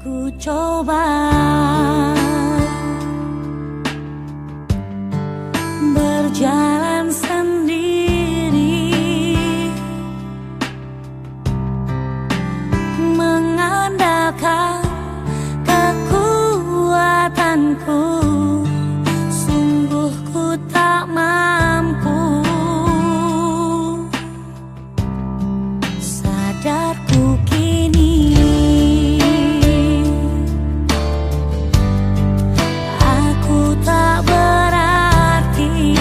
Ku coba berjalan sendiri, mengandalkan kekuatanku. Sungguh ku tak mampu. Sadarku kini aku tak berarti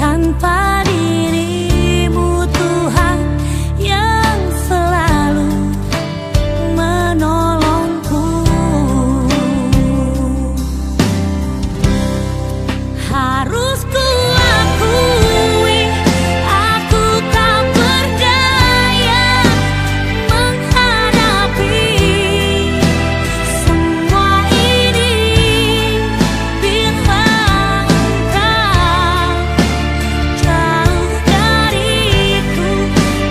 tanpa dirimu, Tuhan, yang selalu menolongku. Harus ku akui, aku tak berdaya menghadapi semua ini. Bila engkau jauh dariku,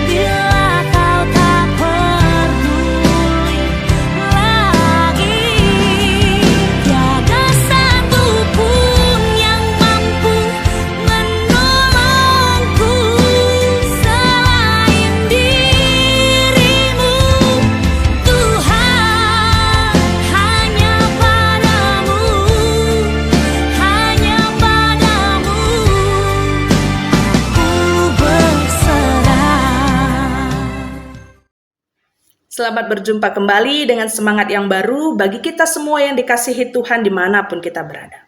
bila kau tak peduli lagi, tiada satu pun yang mampu menolongku selain dirimu, Tuhan. Hanya padamu, hanya padamu aku berserah. Selamat berjumpa kembali dengan semangat yang baru bagi kita semua yang dikasihi Tuhan dimanapun kita berada.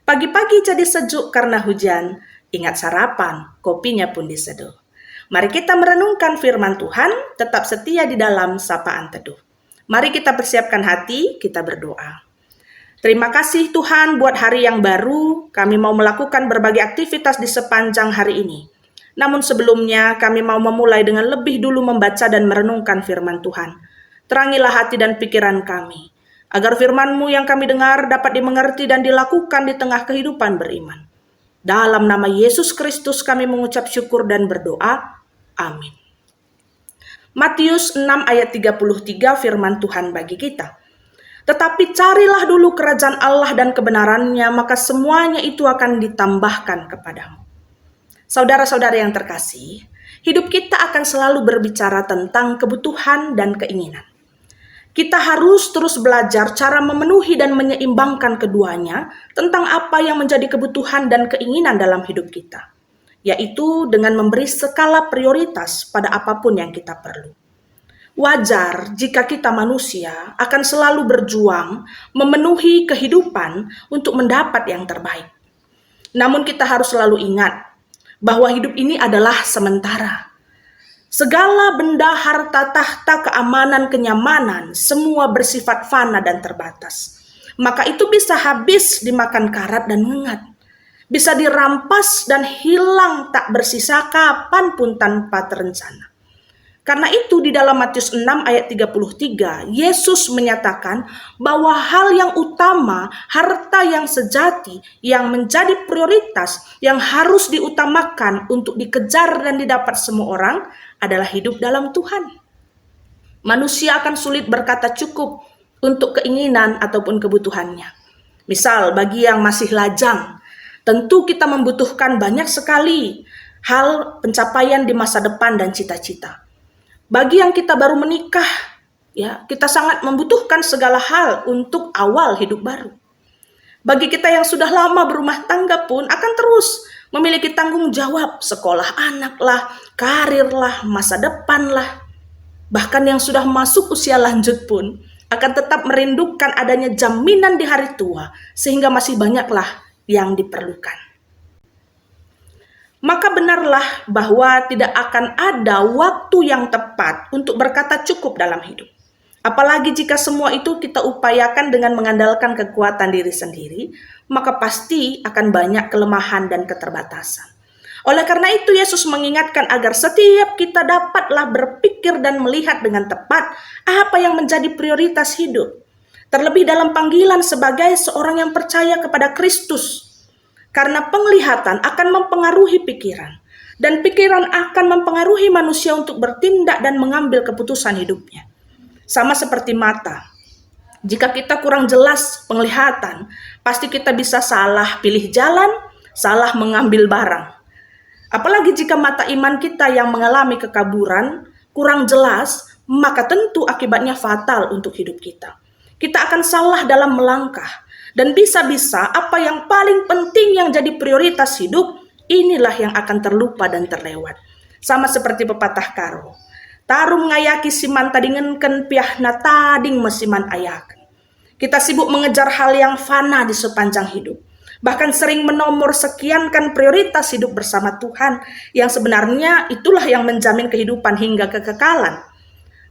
Pagi-pagi jadi sejuk karena hujan, ingat sarapan, kopinya pun diseduh. Mari kita merenungkan firman Tuhan, tetap setia di dalam sapaan teduh. Mari kita persiapkan hati, kita berdoa. Terima kasih Tuhan buat hari yang baru, kami mau melakukan berbagai aktivitas di sepanjang hari ini. Namun sebelumnya kami mau memulai dengan lebih dulu membaca dan merenungkan firman Tuhan. Terangilah hati dan pikiran kami, agar firman-Mu yang kami dengar dapat dimengerti dan dilakukan di tengah kehidupan beriman. Dalam nama Yesus Kristus kami mengucap syukur dan berdoa. Amin. Matius 6 ayat 33 firman Tuhan bagi kita. Tetapi carilah dulu kerajaan Allah dan kebenarannya, maka semuanya itu akan ditambahkan kepadamu. Saudara-saudara yang terkasih, hidup kita akan selalu berbicara tentang kebutuhan dan keinginan. Kita harus terus belajar cara memenuhi dan menyeimbangkan keduanya tentang apa yang menjadi kebutuhan dan keinginan dalam hidup kita, yaitu dengan memberi skala prioritas pada apapun yang kita perlu. Wajar jika kita manusia akan selalu berjuang memenuhi kehidupan untuk mendapat yang terbaik. Namun kita harus selalu ingat bahwa hidup ini adalah sementara. Segala benda, harta, tahta, keamanan, kenyamanan, semua bersifat fana dan terbatas. Maka itu bisa habis dimakan karat dan ngengat. Bisa dirampas dan hilang tak bersisa kapanpun tanpa terencana. Karena itu di dalam Matius 6 ayat 33, Yesus menyatakan bahwa hal yang utama, harta yang sejati, yang menjadi prioritas, yang harus diutamakan untuk dikejar dan didapat semua orang adalah hidup dalam Tuhan. Manusia akan sulit berkata cukup untuk keinginan ataupun kebutuhannya. Misal bagi yang masih lajang, tentu kita membutuhkan banyak sekali hal pencapaian di masa depan dan cita-cita. Bagi yang kita baru menikah, ya, kita sangat membutuhkan segala hal untuk awal hidup baru. Bagi kita yang sudah lama berumah tangga pun akan terus memiliki tanggung jawab sekolah anak lah, karir lah, masa depan lah. Bahkan yang sudah masuk usia lanjut pun akan tetap merindukan adanya jaminan di hari tua, sehingga masih banyaklah yang diperlukan. Maka benarlah bahwa tidak akan ada waktu yang tepat untuk berkata cukup dalam hidup. Apalagi jika semua itu kita upayakan dengan mengandalkan kekuatan diri sendiri, maka pasti akan banyak kelemahan dan keterbatasan. Oleh karena itu Yesus mengingatkan agar setiap kita dapatlah berpikir dan melihat dengan tepat apa yang menjadi prioritas hidup. Terlebih dalam panggilan sebagai seorang yang percaya kepada Kristus. Karena penglihatan akan mempengaruhi pikiran. dan pikiran akan mempengaruhi manusia untuk bertindak dan mengambil keputusan hidupnya. Sama seperti mata. Jika kita kurang jelas penglihatan, pasti kita bisa salah pilih jalan, salah mengambil barang. Apalagi jika mata iman kita yang mengalami kekaburan, kurang jelas, maka tentu akibatnya fatal untuk hidup kita. Kita akan salah dalam melangkah, dan bisa-bisa apa yang paling penting yang jadi prioritas hidup, inilah yang akan terlupa dan terlewat. Sama seperti pepatah karo. Tarum ngayaki siman tadingenken piahna tading mesiman ayaken. Kita sibuk mengejar hal yang fana di sepanjang hidup. Bahkan sering menomor sekiankan prioritas hidup bersama Tuhan, yang sebenarnya itulah yang menjamin kehidupan hingga kekekalan.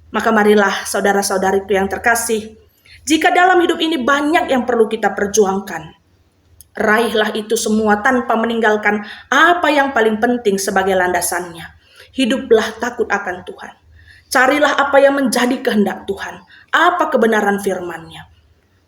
Maka marilah saudara-saudariku yang terkasih, jika dalam hidup ini banyak yang perlu kita perjuangkan, raihlah itu semua tanpa meninggalkan apa yang paling penting sebagai landasannya. Hiduplah takut akan Tuhan. Carilah apa yang menjadi kehendak Tuhan, apa kebenaran firman-Nya,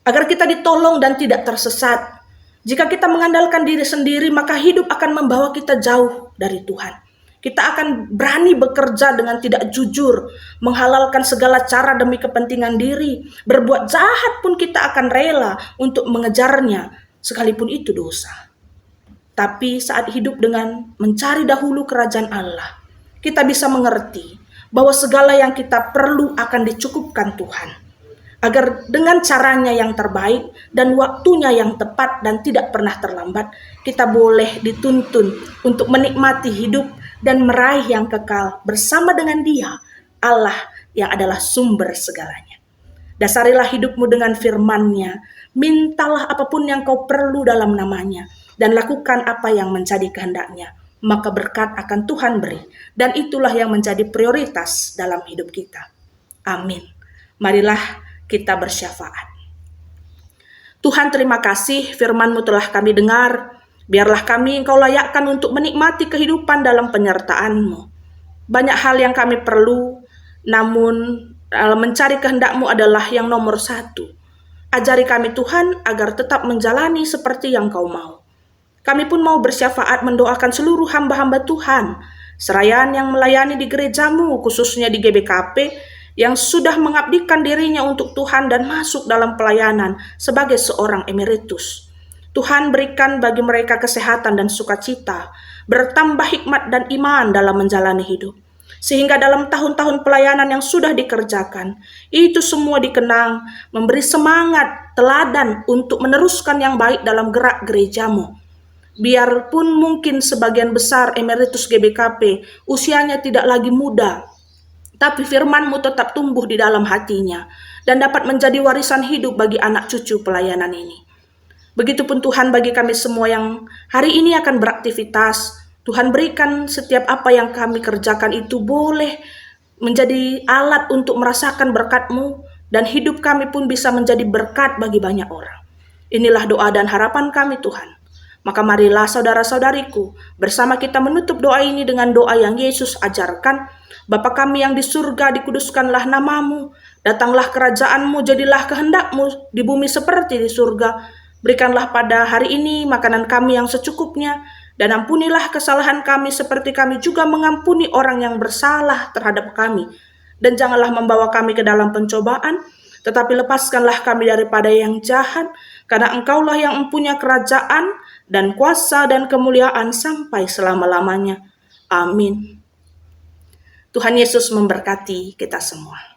agar kita ditolong dan tidak tersesat. Jika kita mengandalkan diri sendiri, maka hidup akan membawa kita jauh dari Tuhan. Kita akan berani bekerja dengan tidak jujur, menghalalkan segala cara demi kepentingan diri. Berbuat jahat pun kita akan rela untuk mengejarnya, sekalipun itu dosa. Tapi saat hidup dengan mencari dahulu kerajaan Allah, kita bisa mengerti bahwa segala yang kita perlu akan dicukupkan Tuhan. Agar dengan caranya yang terbaik dan waktunya yang tepat dan tidak pernah terlambat, kita boleh dituntun untuk menikmati hidup dan meraih yang kekal bersama dengan Dia, Allah yang adalah sumber segalanya. Dasarilah hidupmu dengan firman-Nya, mintalah apapun yang kau perlu dalam nama-Nya, dan lakukan apa yang menjadi kehendak-Nya, maka berkat akan Tuhan beri, dan itulah yang menjadi prioritas dalam hidup kita. Amin. Marilah kita bersyafaat. Tuhan, terima kasih firman-Mu telah kami dengar. Biarlah kami Engkau layakkan untuk menikmati kehidupan dalam penyertaan-Mu. Banyak hal yang kami perlu, namun mencari kehendak-Mu adalah yang nomor satu. Ajari kami Tuhan agar tetap menjalani seperti yang Kau mau. Kami pun mau bersyafaat mendoakan seluruh hamba-hamba Tuhan, serayaan yang melayani di gereja-Mu, khususnya di GBKP, yang sudah mengabdikan dirinya untuk Tuhan dan masuk dalam pelayanan sebagai seorang emeritus. Tuhan, berikan bagi mereka kesehatan dan sukacita, bertambah hikmat dan iman dalam menjalani hidup. Sehingga dalam tahun-tahun pelayanan yang sudah dikerjakan, itu semua dikenang, memberi semangat, teladan untuk meneruskan yang baik dalam gerak gereja-Mu. Biarpun mungkin sebagian besar emeritus GBKP usianya tidak lagi muda, tapi firman-Mu tetap tumbuh di dalam hatinya dan dapat menjadi warisan hidup bagi anak cucu pelayanan ini. Begitupun Tuhan bagi kami semua yang hari ini akan beraktivitas, Tuhan berikan setiap apa yang kami kerjakan itu boleh menjadi alat untuk merasakan berkat-Mu, dan hidup kami pun bisa menjadi berkat bagi banyak orang. Inilah doa dan harapan kami Tuhan. Maka marilah saudara-saudariku, bersama kita menutup doa ini dengan doa yang Yesus ajarkan. Bapa kami yang di surga, dikuduskanlah nama-Mu, datanglah kerajaan-Mu, jadilah kehendak-Mu di bumi seperti di surga. Berikanlah pada hari ini makanan kami yang secukupnya, dan ampunilah kesalahan kami seperti kami juga mengampuni orang yang bersalah terhadap kami. Dan janganlah membawa kami ke dalam pencobaan, tetapi lepaskanlah kami daripada yang jahat, karena Engkaulah yang mempunyai kerajaan dan kuasa dan kemuliaan sampai selama-lamanya. Amin. Tuhan Yesus memberkati kita semua.